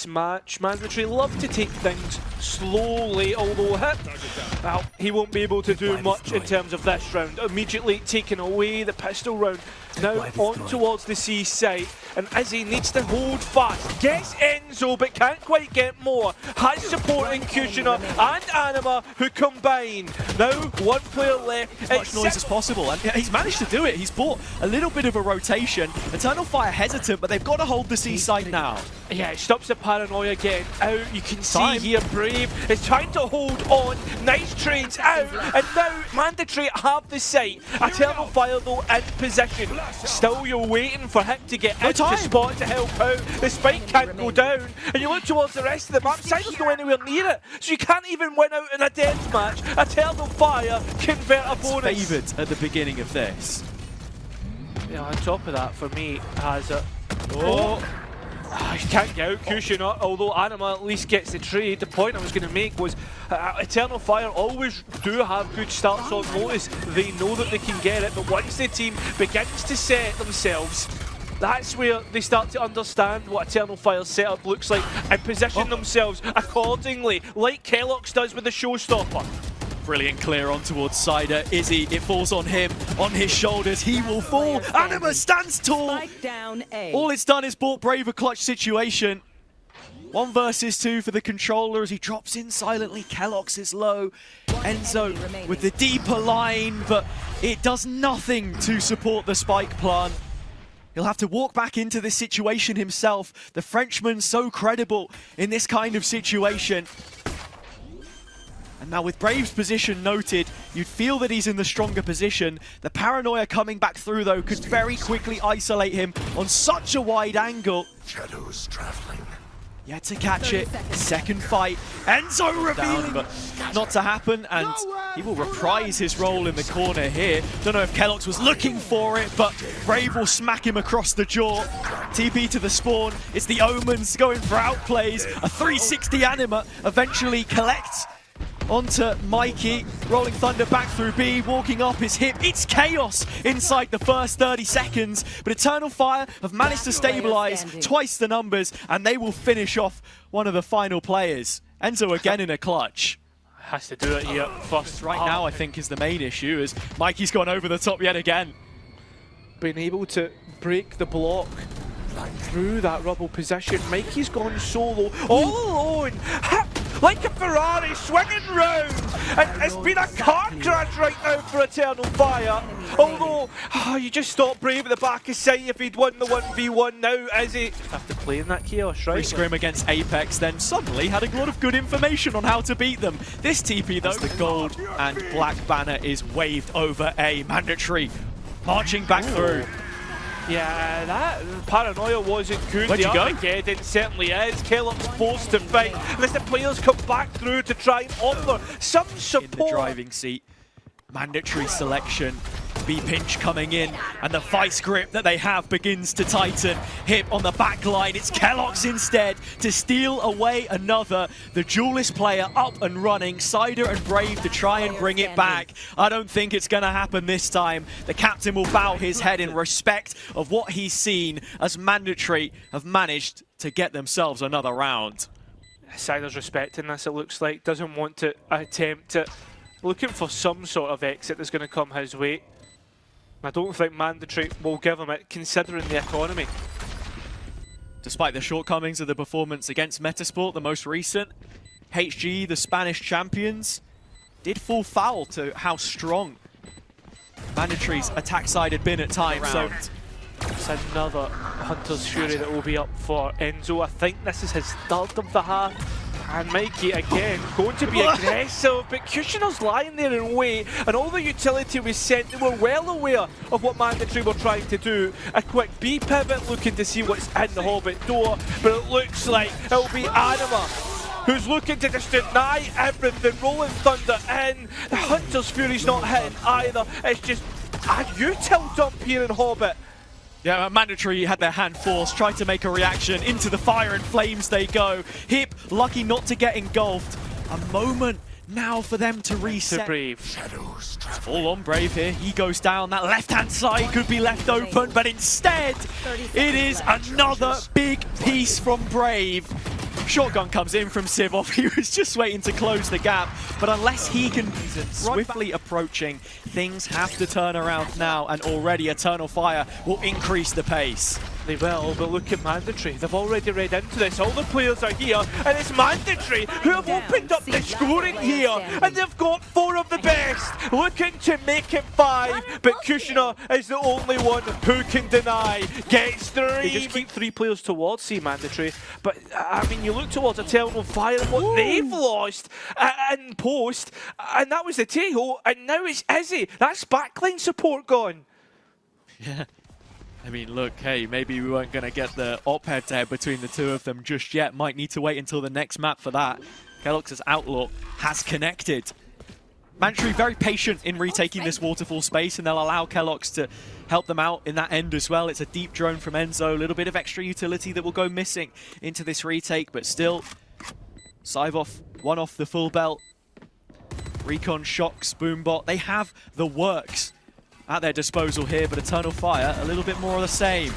this match. Mandatory love to take things slowly, although well, he won't be able to do much in terms of this round. Immediately taking away the pistol round. Now on towards the C site, and Izzy needs to hold fast. Gets Enzo, but can't quite get more. Has support in Cutioner and Anima, who combine. Now one player left. As much noise as possible, and he's managed to do it. He's bought a little bit of a rotation. Eternal Fire hesitant, but they've got to hold the C site now. Yeah, it stops the paranoia getting out. You can see here Brave is trying to hold on. Nice trades out, and now Mandatory have the site. Eternal Fire though in position. Still you're waiting for him to get into the spot to help out. The spike can't go down, and you look towards the rest of the map. Cyder's not anywhere near it, so you can't even win out in a death match. Eternal Fire convert a bonus. Favoured at the beginning of this. Yeah, on top of that, for me, has a... Oh! He can't get out, Cutioner, although Anima at least gets the trade. The point I was going to make was Eternal Fire always do have good starts on Lotus. They know that they can get it, but once the team begins to set themselves, that's where they start to understand what Eternal Fire's setup looks like and position themselves accordingly, like keloqz does with the showstopper. Brilliant clear on towards Cyder. Izzy, it falls on him, on his shoulders. He will fall. Anima stands tall. All it's done is bought Brave a clutch situation. 1 versus 2 for the controller as he drops in silently. keloqz is low. Enzo with the deeper line, but it does nothing to support the spike plant. He'll have to walk back into this situation himself. The Frenchman so credible in this kind of situation. And now with Brave's position noted, you'd feel that he's in the stronger position. The paranoia coming back through though could very quickly isolate him on such a wide angle. Shadows traveling. Yet to catch it. Second fight. Enzo revealing, but not to happen, and he will reprise his role in the corner here. Don't know if keloqz was looking for it, but Brave will smack him across the jaw. TP to the spawn. It's the Omens going for outplays. A 360 Anima eventually collects onto Mikee. Rolling Thunder back through B, walking up his hip. It's chaos inside the first 30 seconds, but Eternal Fire have managed to stabilize twice the numbers, and they will finish off one of the final players. Enzo again in a clutch. Has to do it here first. Right now, I think, is the main issue, as Mikey's gone over the top yet again. Being able to break the block through that rubble position. Mikee's gone solo, all alone, like a Ferrari swinging round, and it's been a car crash right now for Eternal Fire. Although, you just stop Brave at the back of sight if he'd won the 1v1 now, Izzy. Have to play in that chaos, right? Scrim against Apex, then suddenly had a lot of good information on how to beat them. This TP though, the gold and black banner is waved over A. Mandatory marching back through. Yeah, that paranoia wasn't good. Where'd you go? It certainly is. keloqz forced to fight. As the players come back through to try and offer some support. In the driving seat, Mandatory selection. B-pinch coming in, and the vice grip that they have begins to tighten. Hip on the back line, it's keloqz instead to steal away another. The duelist player up and running, Cyder and Brave to try and bring it back. I don't think it's going to happen this time. The captain will bow his head in respect of what he's seen, as Mandatory have managed to get themselves another round. Cyder's respecting this, it looks like. Doesn't want to attempt it. Looking for some sort of exit that's going to come his way. I don't think Mandatory will give him it, considering the economy. Despite the shortcomings of the performance against Metasport, the most recent, HG, the Spanish champions, did fall foul to how strong Mandatory's attack side had been at times. So it's another Hunter's Fury that will be up for Enzo. I think this is his third of the half. And Mikee again going to be aggressive, but Cutioner's lying there and wait, and all the utility was sent. They were well aware of what Mandatory were trying to do. A quick B pivot looking to see what's in the Hobbit door, but it looks like it'll be Anima who's looking to just deny everything. Rolling Thunder in. The Hunter's Fury's not hitting either. It's just a util dump here in Hobbit. Yeah, Mandatory had their hand forced, tried to make a reaction. Into the fire and flames they go. Hip, lucky not to get engulfed. A moment now for them to reset. To Brave. Shadows Full on Brave here. He goes down. That left-hand side could be left open, but instead, it is another big piece from Brave. Shotgun comes in from CyvOph. He was just waiting to close the gap. But unless he can swiftly approaching, things have to turn around now. And already Eternal Fire will increase the pace. They will, but look at Mandatory. They've already read into this. All the players are here, and it's Mandatory who have opened up the scoring here, and they've got 4 of the best, looking to make it 5, but Kushner is the only one who can deny. Gets 3. They just keep 3 players towards C Mandatory, but I mean, you look towards Eternal Fire and what they've lost in post, and that was the Tejo, and now it's Izzy. That's backline support gone. Yeah. I mean, look, hey, maybe we weren't going to get the op head-to-head between the two of them just yet. Might need to wait until the next map for that. keloqz's Outlaw has connected. Mandatory very patient in retaking this waterfall space, and they'll allow keloqz to help them out in that end as well. It's a deep drone from Enzo, a little bit of extra utility that will go missing into this retake, but still, CyvOph, one off the full belt. Recon, Shocks, Boombot, they have the works at their disposal here, but Eternal Fire, a little bit more of the same.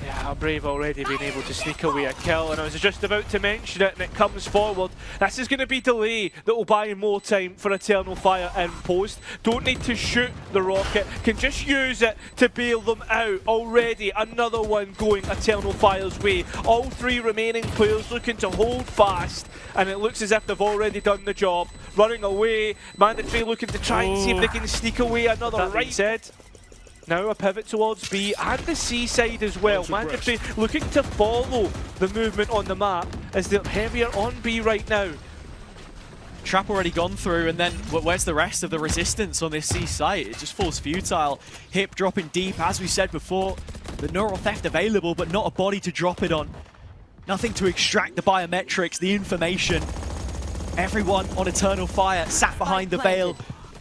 Yeah, Brave already been able to sneak away a kill, and I was just about to mention it, and it comes forward. This is going to be delay that will buy more time for Eternal Fire in post. Don't need to shoot the rocket, can just use it to bail them out. Already another one going Eternal Fire's way. All 3 remaining players looking to hold fast, and it looks as if they've already done the job. Running away, Mandatory looking to try and see if they can sneak away another right said. Now a pivot towards B and the C side as well. Mandatory looking to follow the movement on the map as they're heavier on B right now. Trap already gone through, and then where's the rest of the resistance on this C site? It just falls futile. Hip dropping deep, as we said before. The neural theft available, but not a body to drop it on. Nothing to extract the biometrics, the information. Everyone on Eternal Fire sat behind the veil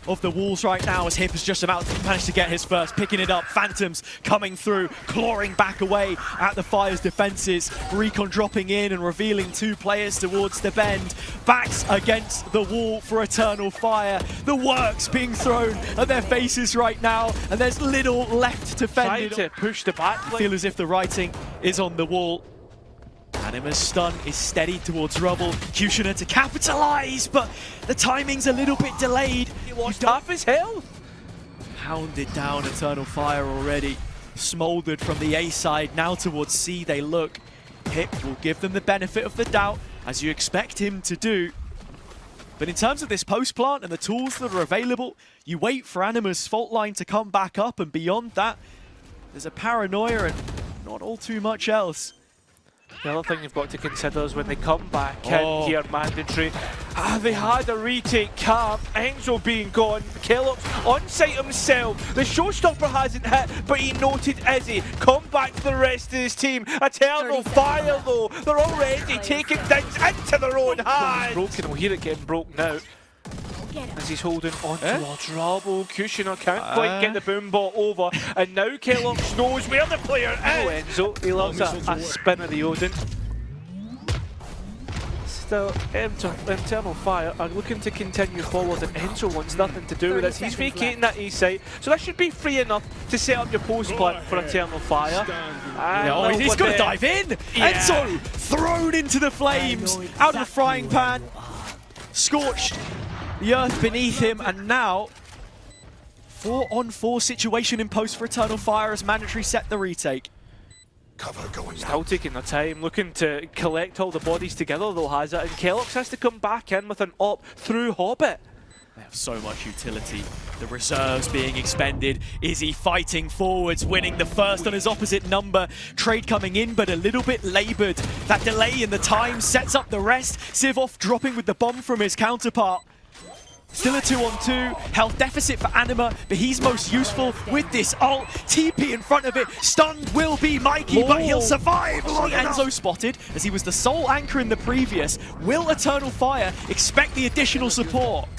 of the walls right now as Hip has just about managed to get his first, picking it up. Phantoms coming through, clawing back away at the Fire's defenses. Recon dropping in and revealing 2 players towards the bend. Backs against the wall for Eternal Fire. The works being thrown at their faces right now, and there's little left to fend it. Trying to push the back. I feel as if the writing is on the wall. Anima's stun is steady towards Rubble. QutionerX to capitalize, but the timing's a little bit delayed. He lost half his health. Hounded down Eternal Fire already. Smoldered from the A side, now towards C they look. Hip will give them the benefit of the doubt, as you expect him to do. But in terms of this post plant and the tools that are available, you wait for Anima's fault line to come back up, and beyond that, there's a paranoia and not all too much else. The other thing you've got to consider is when they come back in here, Mandatory. They had a retake camp, Enzo being gone, keloqz on site himself. The showstopper hasn't hit, but he noted Izzy. Come back to the rest of his team. Eternal Fire though, they're already taking things into their own hands. Broken, we'll hear it getting broke now. As he's holding on towards Rubble. Kushner can't quite get the Boombot over, and now keloqz knows where the player is. Enzo, he loves a spin of the Odin. Still, Eternal Fire are looking to continue forward, and Enzo wants nothing to do with this. He's vacating that E site, so that should be free enough to set up your post plant for Eternal Fire. He's got to dive in! Yeah. Enzo thrown into the flames, out of the frying pan, scorched the earth beneath him, and now 4-on-4 situation in post for Eternal Fire as Mandatory set the retake. Cover going Still taking their time, looking to collect all the bodies together though, has it, and keloqz has to come back in with an op through Hobbit. They have so much utility. The reserves being expended. Izzy fighting forwards, winning the first on his opposite number. Trade coming in, but a little bit laboured. That delay in the time sets up the rest. CyvOph dropping with the bomb from his counterpart. Still a 2-on-2, health deficit for Anima, but he's most useful with this ult. TP in front of it, stunned will be Mikey, but he'll survive. Enzo spotted, as he was the sole anchor in the previous. Will Eternal Fire expect the additional support?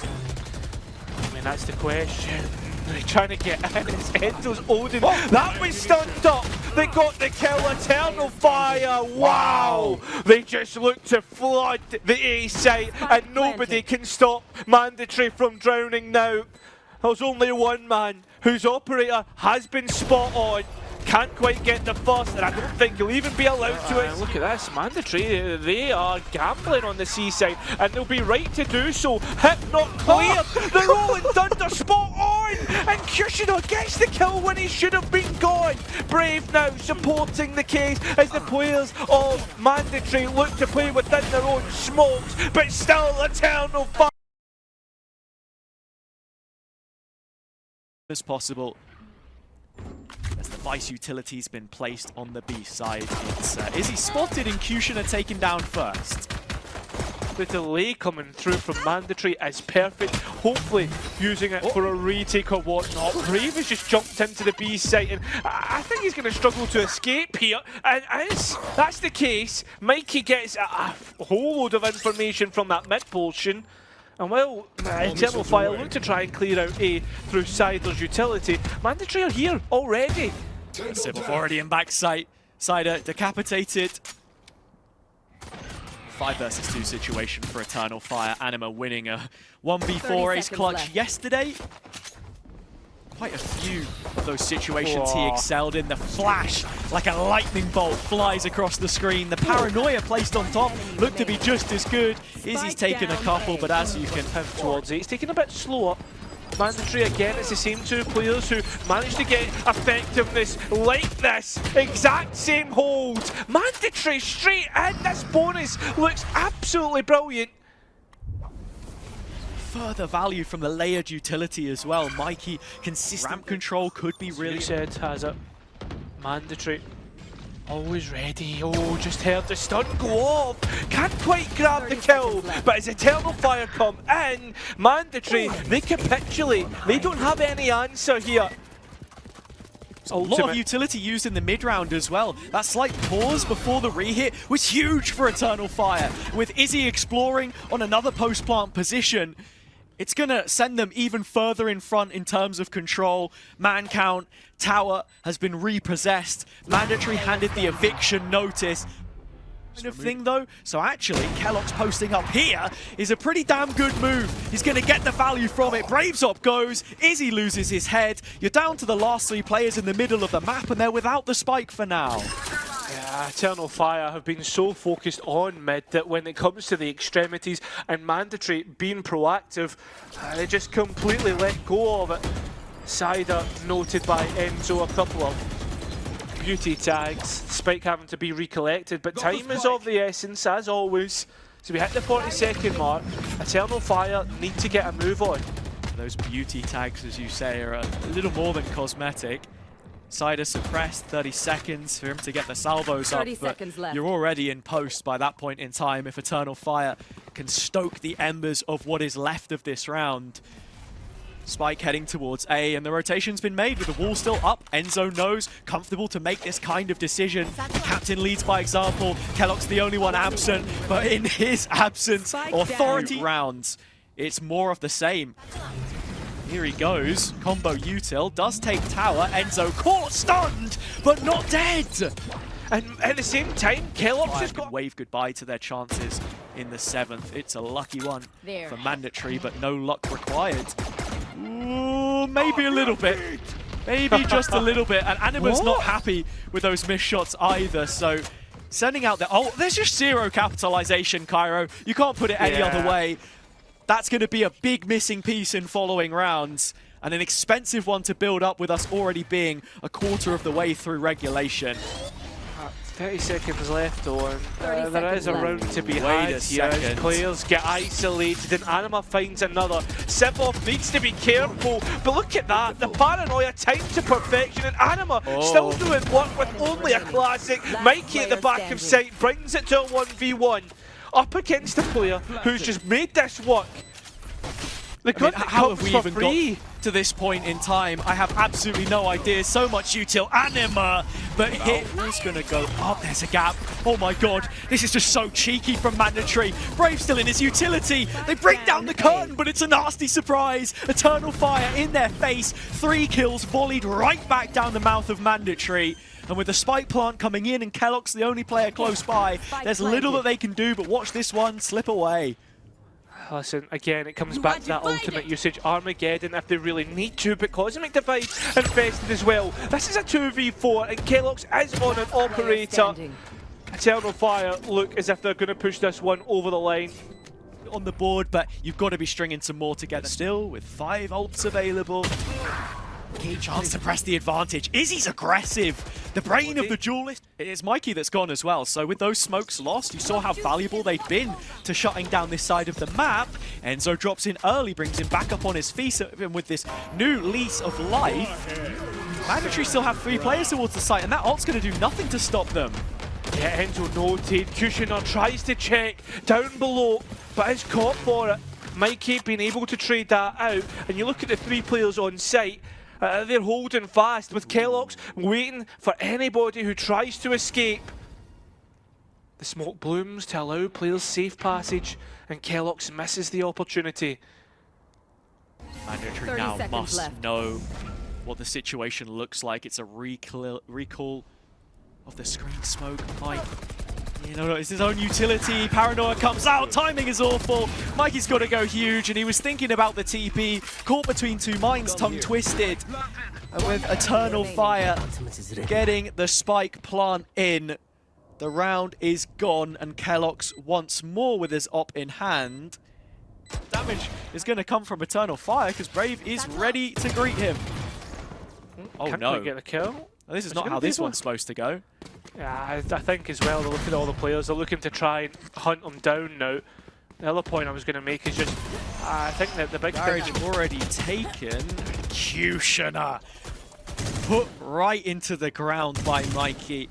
I mean, that's the question. They're trying to get in. It's Enzo's Odin. That was stunned up. They got the kill. Eternal Fire. Wow. They just look to flood the A site, and nobody can stop Mandatory from drowning now. There's only one man whose operator has been spot on. can't quite get the first, and I don't think he'll even be allowed to it. Look at this, Mandatory, they are gambling on the seaside, and they'll be right to do so. Hip not clear, the rolling thunder spot on, and Cutioner gets the kill when he should have been gone. Brave now supporting the case as the players of Mandatory look to play within their own smokes, but still eternal fire. As possible. As the Vice utility's been placed on the B side, it's Izzy spotted and Cutioner taken down first. The delay coming through from Mandatory is perfect. Hopefully using it for a retake or whatnot. Brave has just jumped into the B site, and I think he's going to struggle to escape here. And as that's the case, Mikey gets a whole load of information from that mid portion. And well, Eternal Fire look to try and clear out A through Cyder's utility. Mandatory are here already. CyvOph already in backside. Cyder decapitated. 5 versus 2 situation for Eternal Fire. Anima winning a 1v4 ace clutch yesterday. Quite a few of those situations he excelled in. The flash, like a lightning bolt, flies across the screen. The paranoia placed on top looked to be just as good. Izzy's taken a couple, but as you can pivot towards it, he's taking a bit slower. Mandatory again, it's the same two players who managed to get effectiveness like this. Exact same hold. Mandatory straight in. This bonus looks absolutely brilliant. Further value from the layered utility as well. Mikey, consistent ramp control could be really... Said has it. Mandatory. Always ready. Oh, just heard the stun go off. Can't quite grab the kill, but as Eternal Fire come in, Mandatory, they capitulate. They don't have any answer here. A lot of utility used in the mid-round as well. That slight pause before the re-hit was huge for Eternal Fire. With Izzy exploring on another post-plant position, it's going to send them even further in front in terms of control. Man count, tower has been repossessed. Mandatory handed the eviction notice. Kind of thing though, so actually keloqz posting up here is a pretty damn good move. He's going to get the value from it. Braves up goes, Izzy loses his head. You're down to the last 3 players in the middle of the map, and they're without the spike for now. Yeah, Eternal Fire have been so focused on mid that when it comes to the extremities and Mandatory being proactive, they just completely let go of it. Cyder noted by Enzo, a couple of beauty tags, spike having to be recollected, but time is of the essence as always. So we hit the 40-second mark. Eternal Fire need to get a move on. Those beauty tags, as you say, are a little more than cosmetic. Cyder suppressed, 30 seconds for him to get the salvos up, but you're already in post by that point in time if Eternal Fire can stoke the embers of what is left of this round. Spike heading towards A, and the rotation's been made with the wall still up. Enzo knows, comfortable to make this kind of decision. The captain leads by example. keloqz the only one absent, but in his absence, authority rounds, it's more of the same. Here he goes, combo util, does take tower. Enzo caught, stunned, but not dead. And at the same time, keloqz has got... wave goodbye to their chances in the 7th. It's a lucky one for Mandatory, but no luck required. Ooh, maybe a little bit. Maybe just a little bit. And Anima's not happy with those missed shots either, so sending out the... Oh, there's just 0 capitalization, Cairo. You can't put it any other way. That's going to be a big missing piece in following rounds, and an expensive one to build up with us already being a quarter of the way through regulation. 30 seconds left though, and there is a round to be had here as players get isolated and Anima finds another. CyvOph needs to be careful, but look at that, the paranoia timed to perfection, and Anima still doing work with only a classic. Mikey at the back of sight brings it to a 1v1 up against a player who's just made this work. How have we even got to this point in time? I have absolutely no idea. So much util. Anima, but hit was going to go up. There's a gap. Oh my god, this is just so cheeky from Mandatory. Brave still in his utility. They break down the curtain, but it's a nasty surprise. Eternal Fire in their face. 3 kills volleyed right back down the mouth of Mandatory. And with the spike plant coming in and keloqz the only player close by, there's little that they can do, but watch this one slip away. Listen, again, it comes back to that ultimate usage. Armageddon if they really need to, but Cosmic Divide infested as well. This is a 2v4, and keloqz is on an operator. Eternal Fire look as if they're going to push this one over the line. On the board, but you've got to be stringing some more together still with 5 ults available. Key chance to press the advantage. Izzy's aggressive. The brain of the duelist. It is Mikey that's gone as well. So with those smokes lost, you saw how valuable they've been to shutting down this side of the map. Enzo drops in early, brings him back up on his feet, and with this new lease of life, Mandatory still have 3 players towards the site, and that ult's going to do nothing to stop them. Yeah, Enzo noted. Cutioner tries to check down below, but is caught for it. Mikey being able to trade that out, and you look at the 3 players on site. They're holding fast with keloqz waiting for anybody who tries to escape. The smoke blooms to allow players safe passage, and keloqz misses the opportunity. Mandatory now must know what the situation looks like. It's a recall of the screen smoke. You know, it's his own utility. Paranoia comes out. Timing is awful. Mikey's got to go huge, and he was thinking about the TP. Caught between 2 minds, tongue twisted. And with Eternal Fire getting the spike plant in, the round is gone, and keloqz once more with his op in hand. Damage is going to come from Eternal Fire because Brave is ready to greet him. Oh Can't no. quite get the kill. This is not how this one's supposed to go. Yeah, I think as well, they're looking at all the players, they're looking to try and hunt them down now. The other point I was going to make is just, I think that the big Garage thing... already taken. QutionerX put right into the ground by Mikey.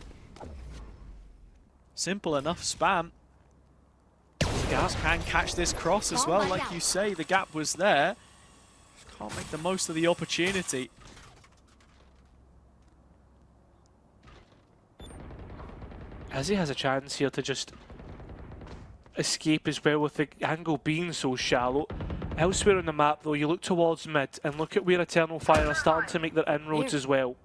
Simple enough spam. Gap can catch this cross as well, like you say, the gap was there. Can't make the most of the opportunity. Izzy has a chance here to just escape as well with the angle being so shallow. Elsewhere on the map though, you look towards mid and look at where Eternal Fire are starting to make their inroads as well.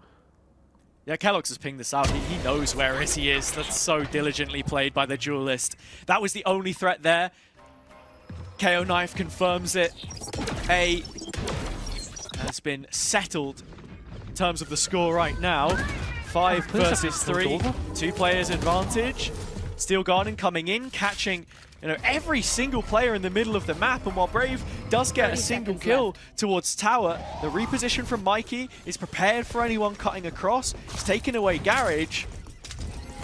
Yeah, keloqz has pinged this out. He knows where Izzy is. That's so diligently played by the duelist. That was the only threat there. KO Knife confirms it. A has been settled in terms of the score right now. 5 versus 3, 2 players advantage. Steel Garden coming in, catching every single player in the middle of the map, and while Brave does get a single kill towards tower, the reposition from Mikey is prepared for anyone cutting across. He's taken away Garage.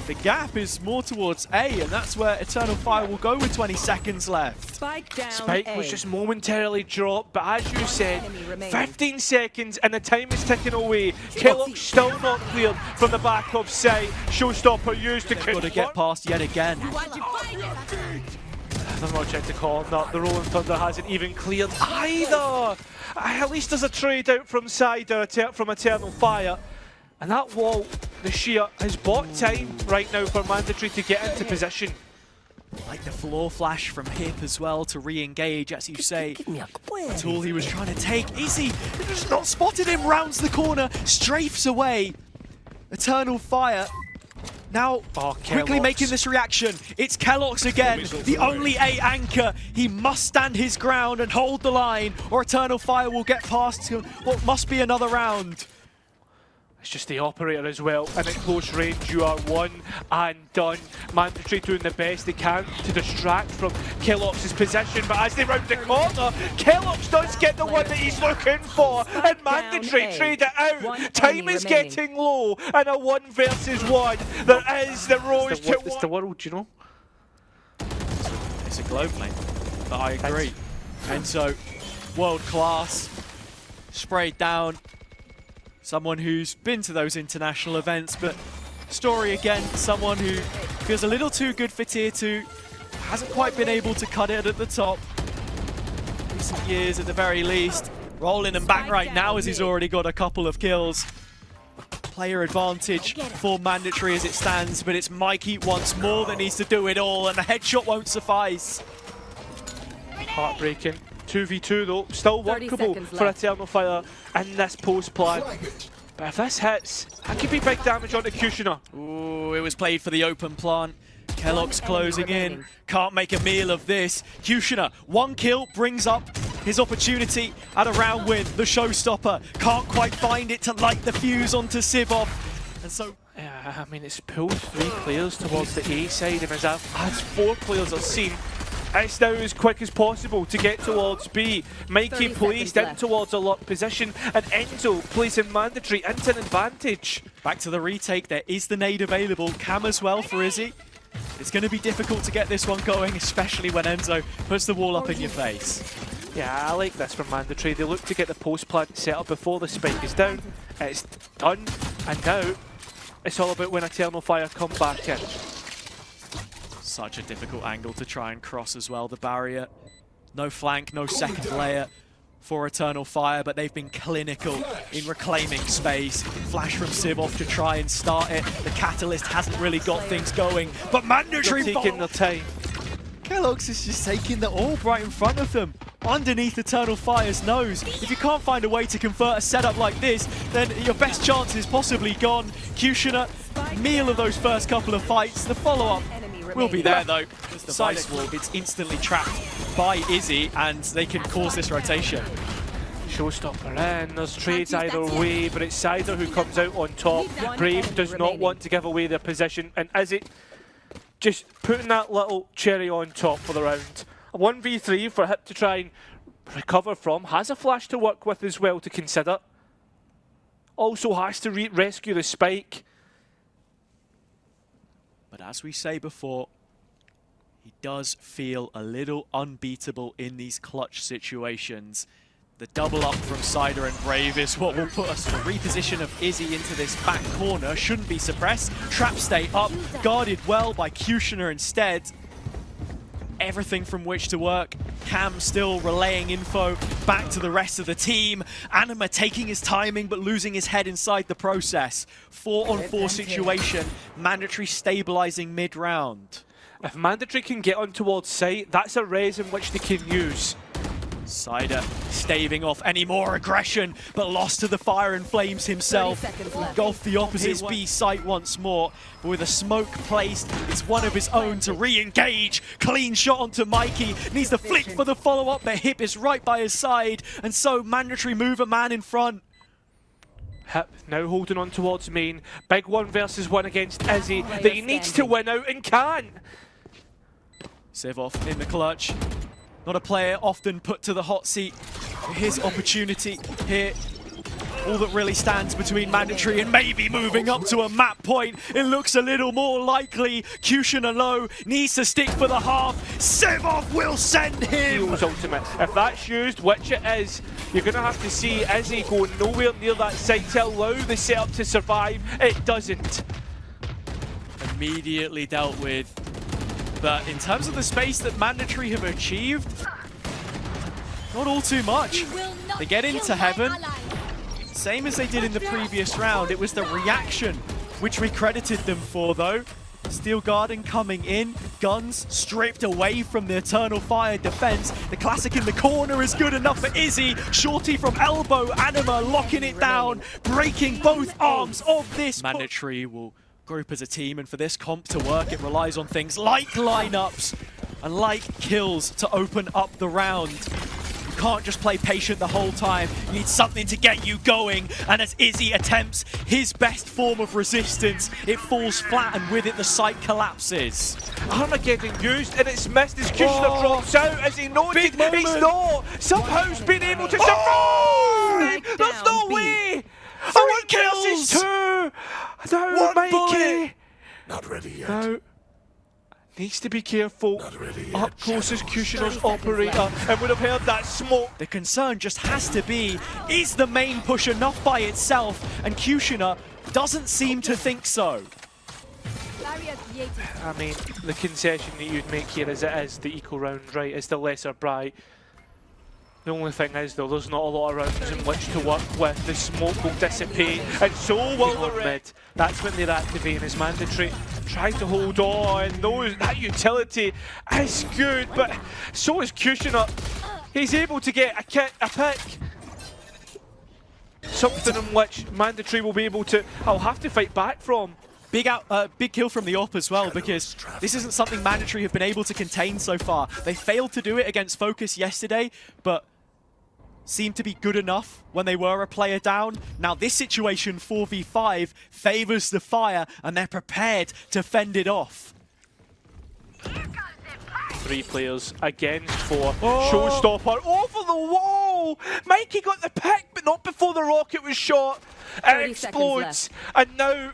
The gap is more towards A, and that's where Eternal Fire will go with 20 seconds left. Spike was just momentarily dropped, but as you said, 15 seconds and the time is ticking away. keloqz still not cleared from the back of site. Showstopper used to Got to get past yet again. They're not checked the corner. The Rolling Thunder hasn't even cleared either. At least there's a trade out from Cyder from Eternal Fire. And that wall, the sheer, has bought time right now for Mandatory to get into position. Like the floor flash from Hip as well to re-engage, as you say. The tool he was trying to take. Izzy just not spotted him, rounds the corner, strafes away. Eternal Fire now quickly making this reaction. It's keloqz again, the only A anchor. He must stand his ground and hold the line, or Eternal Fire will get past what must be another round. It's just the operator as well, and at close range you are one and done. Mandatory doing the best they can to distract from keloqz's position, but as they round the corner, keloqz does get the one that he's looking for, and Mandatory trade it out. Time is getting low, and a 1 versus 1. There is the rose to It's the world, you know? It's a globe, mate. But I agree. Enzo, world class, sprayed down. Someone who's been to those international events, but Story again, someone who feels a little too good for tier 2, hasn't quite been able to cut it at the top. Recent years at the very least. Rolling him back right now as he's already got a couple of kills. Player advantage for Mandatory as it stands, but it's Mikey once more that needs to do it all, and the headshot won't suffice. Heartbreaking. 2v2 though, still workable for Eternal Fire in this post plan. But if this hits, that could be big damage onto QutionerX. Ooh, it was played for the open plant. keloqz closing in. Can't make a meal of this. Qutioner, 1 kill, brings up his opportunity at a round win. The showstopper can't quite find it to light the fuse onto CyvOph. And so... Yeah, I mean, it's pulled 3 players towards the A side, and as 4 players are seen, it's now as quick as possible to get towards B. Mikey placed in towards a locked position, and Enzo placing mandatory into an advantage. Back to the retake, there is the nade available. Cam as well for Izzy. It's going to be difficult to get this one going, especially when Enzo puts the wall up in your face. Yeah, I like this from mandatory. They look to get the post plant set up before the spike is down. It's done, and now it's all about when Eternal Fire come back in. Such a difficult angle to try and cross as well, the barrier. No flank, no second layer for Eternal Fire, but they've been clinical in reclaiming space. Flash from CyvOph to try and start it. The Catalyst hasn't really got things going, but mandatory taking their time. keloqz is just taking the orb right in front of them, underneath Eternal Fire's nose. If you can't find a way to convert a setup like this, then your best chance is possibly gone. Qutioner, meal of those first couple of fights. The follow-up will be there though. The Vice Wall gets instantly trapped by Izzy, and they can cause this rotation. Showstopper in, there's trades either way, but it's Cyder who comes out on top. Brave does not want to give away their position, and Izzy just putting that little cherry on top for the round. A 1v3 for Hip to try and recover from. Has a flash to work with as well to consider. Also has to rescue the spike. But as we say before, he does feel a little unbeatable in these clutch situations. The double up from Cyder and Brave is what will put us. The reposition of Izzy into this back corner shouldn't be suppressed. Trap stay up, guarded well by Qutioner instead. Everything from which to work. Cam still relaying info back to the rest of the team. Anima taking his timing but losing his head inside the process. 4-on-4 situation. Mandatory stabilizing mid-round. If mandatory can get on towards site, that's a res in which they can use. Cyder staving off any more aggression, but lost to the fire and flames himself. Golf the opposite B site once more, but with a smoke placed, it's one of his own to re-engage. Clean shot onto Mikey, needs the flick for the follow-up, but Hip is right by his side, and so mandatory move a man in front. Hip now holding on towards main. Big 1 versus 1 against Izzy that he needs to win out and can. CyvOph in the clutch. Not a player often put to the hot seat. His opportunity here. All that really stands between mandatory and maybe moving up to a map point. It looks a little more likely. Qutioner low, needs to stick for the half. CyvOph will send him! Ultimate. If that's used, which it is, you're going to have to see Izzy going nowhere near that site to allow the setup to survive. It doesn't. Immediately dealt with. But in terms of the space that mandatory have achieved, not all too much. They get into heaven, same as they did in the previous round. It was the reaction which we credited them for though. Steel Garden coming in, guns stripped away from the Eternal Fire defense. The classic in the corner is good enough for Izzy. Shorty from elbow, Anima locking it down, breaking both arms of this. Mandatory will group as a team, and for this comp to work, it relies on things like lineups and like kills to open up the round. You can't just play patient the whole time. You need something to get you going, and as Izzy attempts his best form of resistance, it falls flat, and with it the site collapses. Armor getting used, and it's missed as Qutioner drops out as he noted he's not somehow been able to survive! There's no way! 3 kills! 2! No, Mikey! Not ready yet. Now, needs to be careful. Not ready yet. Up close as Qutioner's operator, and would have heard that smoke. The concern just has to be, is the main push enough by itself? And Qutioner doesn't seem to think so. I mean, the concession that you'd make here is it is the eco round, right? It's the lesser bright. The only thing is though, there's not a lot of rounds in which to work with. The smoke will dissipate, and so will the mid. That's when they're activating as mandatory. Try to hold on. That utility is good, but so is Qutioner. He's able to get a pick. Something in which mandatory will be able to. I'll have to fight back from. Big kill from the AWP as well, because this isn't something Mandatory have been able to contain so far. They failed to do it against Focus yesterday, but seemed to be good enough when they were a player down. Now this situation, 4v5, favors the Fire, and they're prepared to fend it off. 3 players against 4. Showstopper over the wall! Mikey got the pick, but not before the rocket was shot. It explodes, and now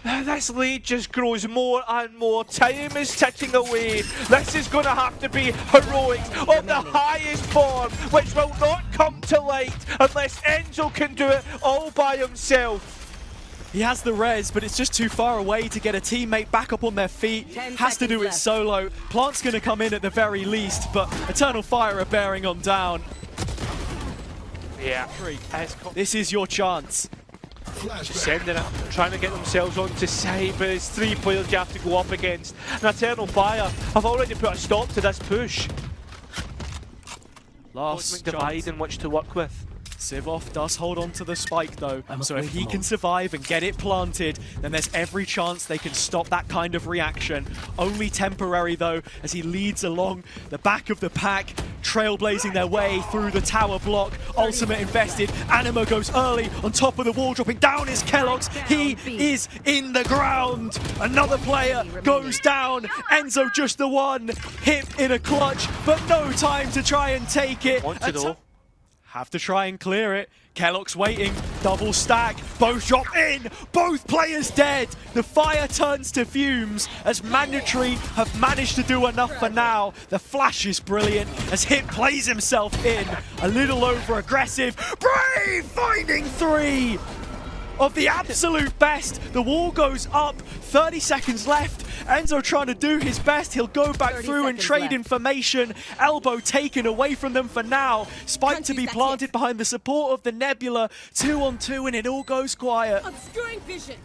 this lead just grows more and more. Time is ticking away. This is going to have to be heroics of the highest form, which will not come to light unless Enzo can do it all by himself. He has the res, but it's just too far away to get a teammate back up on their feet. Has to do it solo. Plant's going to come in at the very least, but Eternal Fire are bearing them down. Yeah. This is your chance. Just sending it, trying to get themselves onto side, but it's 3 players you have to go up against. And Eternal Fire have already put a stop to this push. Last divide in which to work with. CyvOph does hold on to the spike though, so if he can survive and get it planted, then there's every chance they can stop that kind of reaction. Only temporary though, as he leads along the back of the pack, trailblazing their way through the tower block. Ultimate invested, Anima goes early on top of the wall, dropping down is keloqz. He is in the ground. Another player goes down. Enzo just the one hit in a clutch, but no time to try and take it. Have to try and clear it. keloqz waiting, double stack, both drop in, both players dead. The Fire turns to fumes as Mandatory have managed to do enough for now. The flash is brilliant as Hit plays himself in, a little over aggressive. Brave finding 3 of the absolute best. The wall goes up, 30 seconds left. Enzo trying to do his best. He'll go back through and trade information. Elbow taken away from them for now. Spike to be planted behind the support of the Nebula. 2-on-2 and it all goes quiet. Obscuring vision.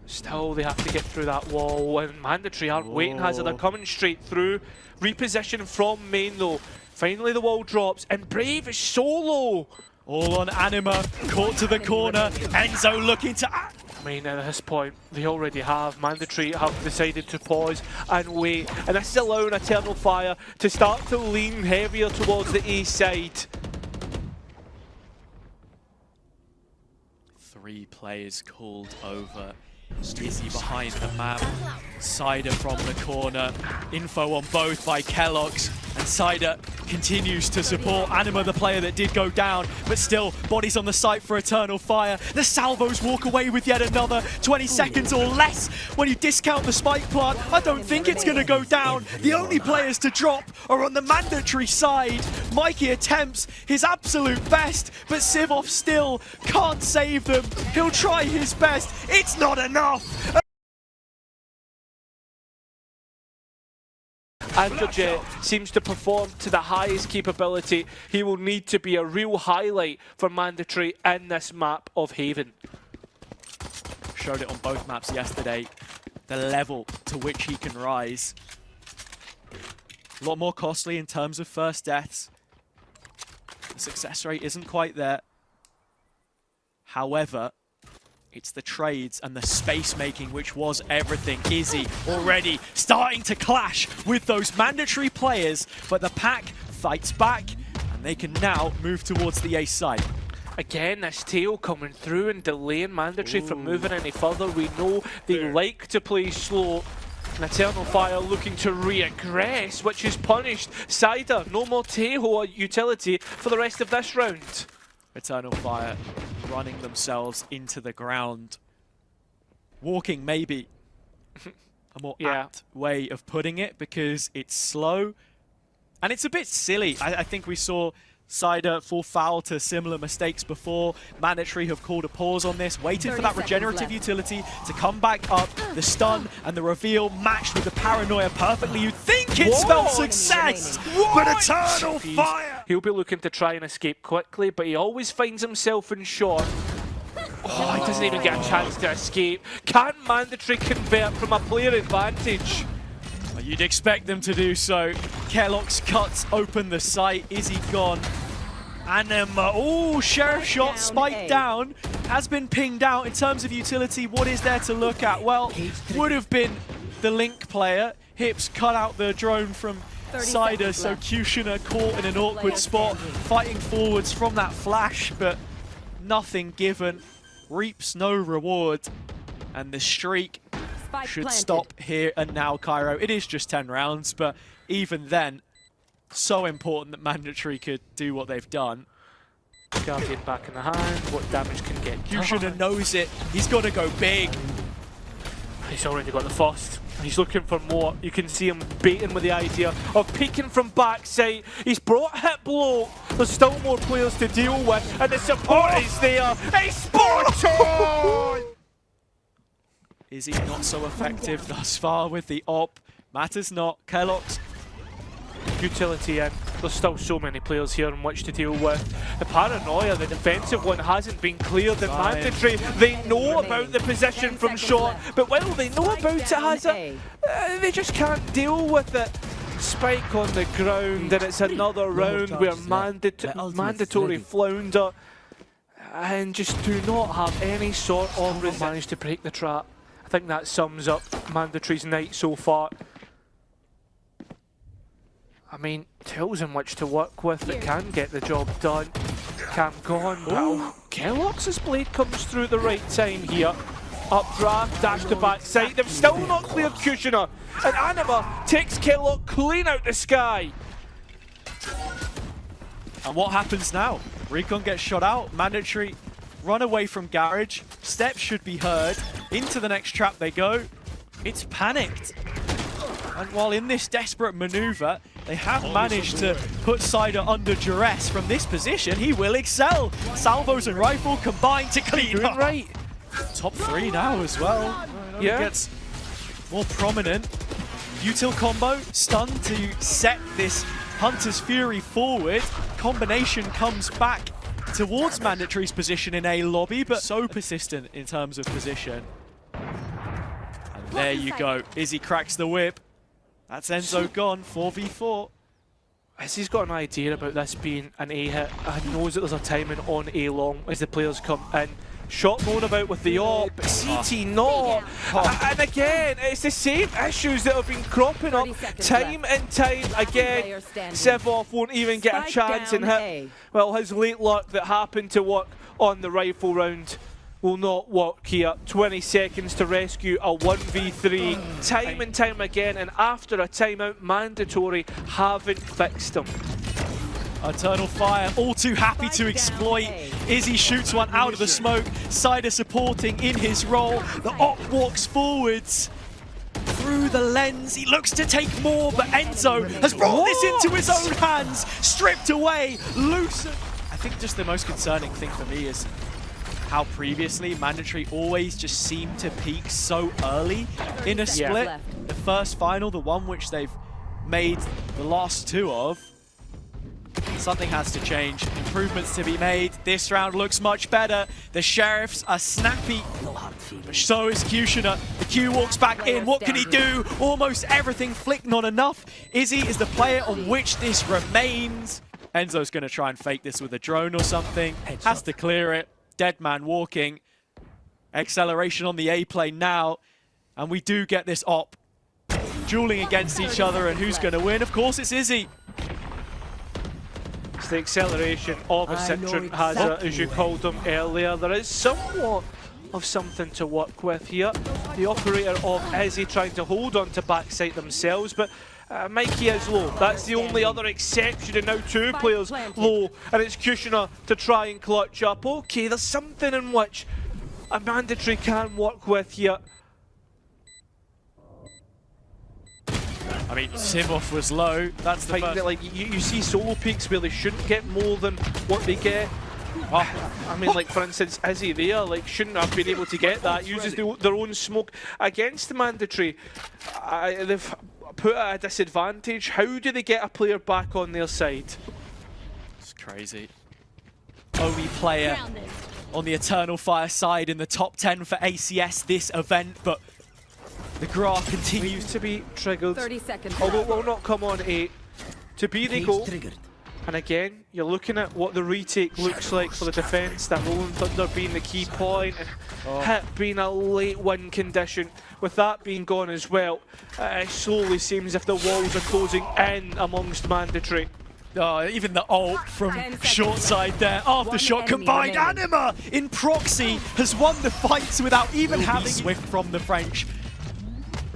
Still, they have to get through that wall, and Mandatory aren't waiting, Hazard. They're coming straight through. Reposition from main though. Finally the wall drops, and Brave is solo. All on Anima, caught to the corner. Enzo looking to... I mean, at this point, they already have. Mandatory have decided to pause and wait. And this is allowing Eternal Fire to start to lean heavier towards the A side. 3 players called over. Izzy behind the map. Cyder from the corner. Info on both by keloqz. And Cyder continues to support Anima, the player that did go down, but still bodies on the site for Eternal Fire. The salvos walk away with yet another 20 seconds or less. When you discount the spike plant, I don't think it's going to go down. The only players to drop are on the Mandatory side. Mikey attempts his absolute best, but CyvOph still can't save them. He'll try his best. It's not enough. Androjet seems to perform to the highest capability. He will need to be a real highlight for Mandatory in this map of Haven. Showed it on both maps yesterday. The level to which he can rise. A lot more costly in terms of first deaths. The success rate isn't quite there. However, it's the trades and the space making which was everything. Izzy already starting to clash with those Mandatory players, but the pack fights back and they can now move towards the A side. Again, this tail coming through and delaying Mandatory from moving any further. We know they like to play slow. And Eternal Fire looking to reaggress, which is punished. Cyder, no more tail utility for the rest of this round. Eternal Fire running themselves into the ground. Walking maybe a more apt way of putting it, because it's slow and it's a bit silly. I think we saw Cyder fall foul to similar mistakes before. Mandatory have called a pause on this, waited for that regenerative utility to come back up. The stun and the reveal matched with the paranoia perfectly. You'd think it spelled success, but Eternal Fire! He'll be looking to try and escape quickly, but he always finds himself in short. Oh, he doesn't even get a chance to escape. Can Mandatory convert from a player advantage? You'd expect them to do so. keloqz cuts open the site. Izzy gone. Anima, oh, Sheriff shot spiked down. has been pinged out. In terms of utility, what is there to look at? Well, would have been the Link player. Hips cut out the drone from Cyder, so QutionerX caught in an awkward spot, fighting forwards from that flash, but nothing given. Reaps no reward, and the streak should stop here and now, Cairo. It is just 10 rounds, but even then, so important that Mandatory could do what they've done. Guardian back in the hand, what damage can get QutionerX knows it, he's got to go big. He's already got the first. He's looking for more. You can see him baiting with the idea of peeking from backside. He's brought hit blow. There's still more players to deal with, and the support is there. It's spot on! Izzy not so effective thus far with the op. Matters not. keloqz. Utility in. There's still so many players here in which to deal with. The paranoia, the defensive one, hasn't been cleared. The Mandatory, they know about the position from short, but while they know about it, they just can't deal with it. Spike on the ground, and it's another round where Mandatory flounder and just do not have any sort of managed to break the trap. I think that sums up Mandatory's night so far. I mean, tools in which to work with that can get the job done. Cam gone, but keloqz's blade comes through at the right time here. Updraft, dash to backside. They've still not cleared QutionerX, and Anima takes keloqz clean out the sky. And what happens now? Recon gets shot out. Mandatory run away from Garage. Steps should be heard. Into the next trap they go. It's panicked. And while in this desperate maneuver, they have managed to put Cyder under duress. From this position, he will excel. Salvos and rifle combined to clean up. Right. Top 3 now as well. Yeah. Gets more prominent. Util combo, stun to set this Hunter's Fury forward. Combination comes back towards Mandatory's position in A lobby, but so persistent in terms of position. And there you go. Izzy cracks the whip. That's Enzo gone, 4v4. Izzy's got an idea about this being an A hit and knows that there's a timing on A long as the players come in. Shot known about with the op, but CT not. And again, it's the same issues that have been cropping up time and time again. CyvOph won't even get a chance and hit. Well, his late luck that happened to work on the rifle round will not work here. 20 seconds to rescue a 1v3. Time and time again, and after a timeout, Mandatory haven't fixed him. Eternal Fire, all too happy to exploit. Izzy shoots one out of the smoke. Cyder supporting in his role. The op walks forwards. Through the lens, he looks to take more, but Enzo has brought this into his own hands. Stripped away, loosened. I think just the most concerning thing for me is how previously Mandatory always just seemed to peak so early in a split. Yeah. The first final, the one which they've made the last 2 of. Something has to change. Improvements to be made. This round looks much better. The Sheriffs are snappy, but so is QutionerX. The Q walks back in. What can he do? Almost everything. Flick not enough. Izzy is the player on which this remains. Enzo's going to try and fake this with a drone or something. Has to clear it. Dead man walking. Acceleration on the A plane now. And we do get this op. Dueling against each other, and who's going to win? Of course, it's Izzy. It's the acceleration of a Citron Hazard, as you called him earlier. There is somewhat of something to work with here. The operator of Izzy trying to hold on to backside themselves, but Mikey is low. That's the only other exception, and now 2 players low, and it's QutionerX to try and clutch up. Okay, there's something in which a Mandatory can work with here. I mean, CyvOph was low. That's the first. Like you see solo peaks where they shouldn't get more than what they get. I mean, like for instance, Izzy there, like shouldn't have been able to get that. Uses their own smoke against the Mandatory. They've put at a disadvantage. How do they get a player back on their side? It's crazy. Only player on the Eternal Fire side in the top 10 for ACS this event, but the Gra continues to be triggered. 30 seconds. Although it will not come on 8. To be they go. And again, you're looking at what the retake looks like for the defence, that Rolling Thunder being the key point, and Hit being a late win condition. With that being gone as well, it slowly seems as if the walls are closing in amongst Mandatory. Even the ult from short side there, aftershock combined. Anima in proxy has won the fights without even having swift from the French.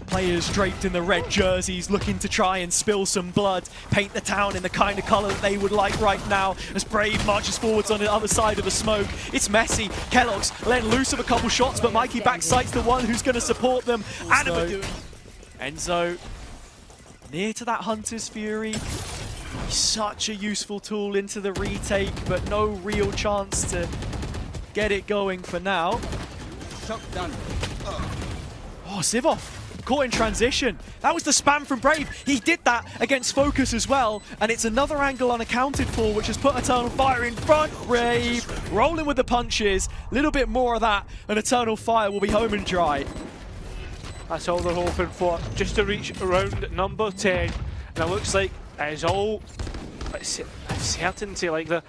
Players draped in the red jerseys looking to try and spill some blood, paint the town in the kind of colour that they would like right now as Brave marches forwards on the other side of the smoke. It's messy. keloqz letting loose of a couple shots, but Mikey backsights the one who's going to support them. Anima doing... Enzo near to that Hunter's Fury. Such a useful tool into the retake, but no real chance to get it going for now. Oh, CyvOph caught in transition. That was the spam from Brave. He did that against Focus as well, and it's another angle unaccounted for, which has put Eternal Fire in front. Brave rolling with the punches. A little bit more of that, and Eternal Fire will be home and dry. That's all they're hoping for, just to reach round number 10. And it looks like it's all a certainty, like the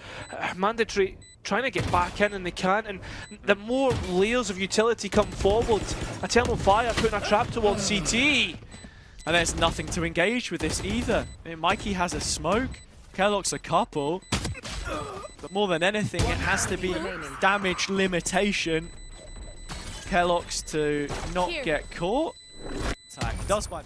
Mandatory trying to get back in and they can't, and the more layers of utility come forward. Eternal Fire putting a trap towards CT. And there's nothing to engage with this either. I mean, Mikey has a smoke, keloqz a couple, but more than anything it has to be damage limitation. keloqz to not get caught. Attack does by...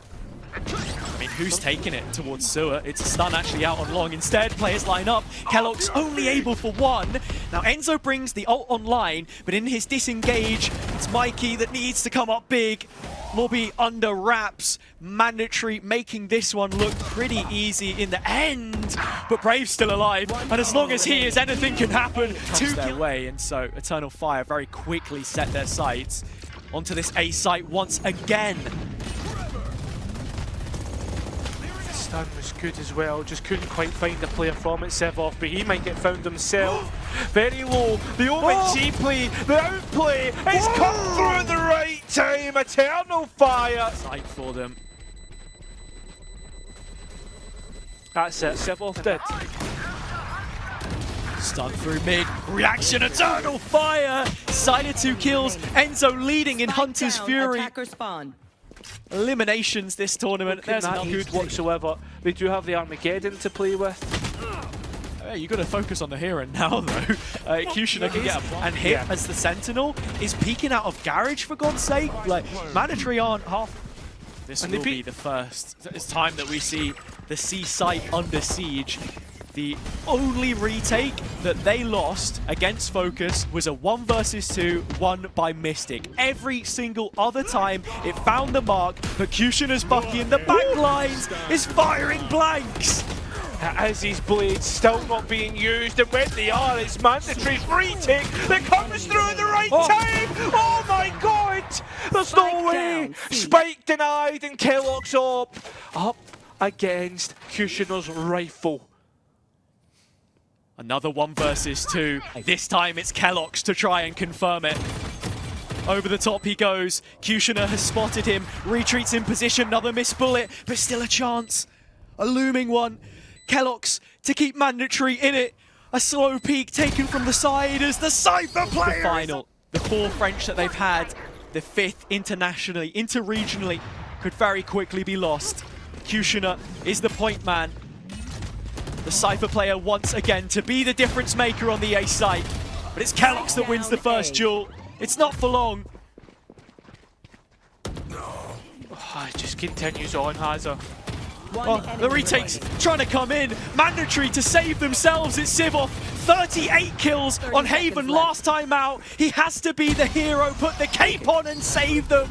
I mean, who's taking it towards Sewer? It's a stun actually out on long. Instead, players line up. keloqz only able for one. Now, Enzo brings the ult online, but in his disengage, it's Mikey that needs to come up big. Lobby under wraps. Mandatory making this one look pretty easy in the end. But Brave's still alive, and as long as he is, anything can happen. Two their way, and so Eternal Fire very quickly set their sights onto this A site once again. Stun was good as well, just couldn't quite find the player from it, CyvOph, but he might get found himself. Very low, the OMG play, the outplay, it's come through at the right time, Eternal Fire! Sight for them. That's it, CyvOph did. Stun through mid, reaction, Eternal Fire! Cyder 2 kills, Enzo leading in Hunter's Fury. Eliminations this tournament. There's not good whatsoever. They do have the Armageddon to play with. You got to focus on the hero now, though. QutionerX can get and Hit as the Sentinel is peeking out of Garage, for God's sake. Like, Mandatory aren't half. This will be the first. It's time that we see the C site under siege. The only retake that they lost against Focus was a 1 versus 2 won by Mystic. Every single other time it found the mark, but QutionerX Bucky in the back lines is firing blanks. Izzy's blades still not being used, and when they are, it's Mandatory's retake that comes through at the right time! Oh my god! There's no way! Spike denied, and keloqz up against QutionerX's rifle. Another 1 versus 2. This time it's keloqz to try and confirm it. Over the top he goes. QutionerX has spotted him. Retreats in position. Another missed bullet, but still a chance. A looming one. keloqz to keep Mandatory in it. A slow peek taken from the side as the Cypher player. The final. The 4 French that they've had. The 5th internationally, interregionally, could very quickly be lost. QutionerX is the point man. The Cypher player once again to be the difference maker on the A site. But it's keloqz that wins the first duel. It's not for long. Oh, it just continues on, Hazard. The retake's trying to come in. Mandatory to save themselves. It's CyvOph. 38 kills on Haven last time out. He has to be the hero, put the cape on and save them.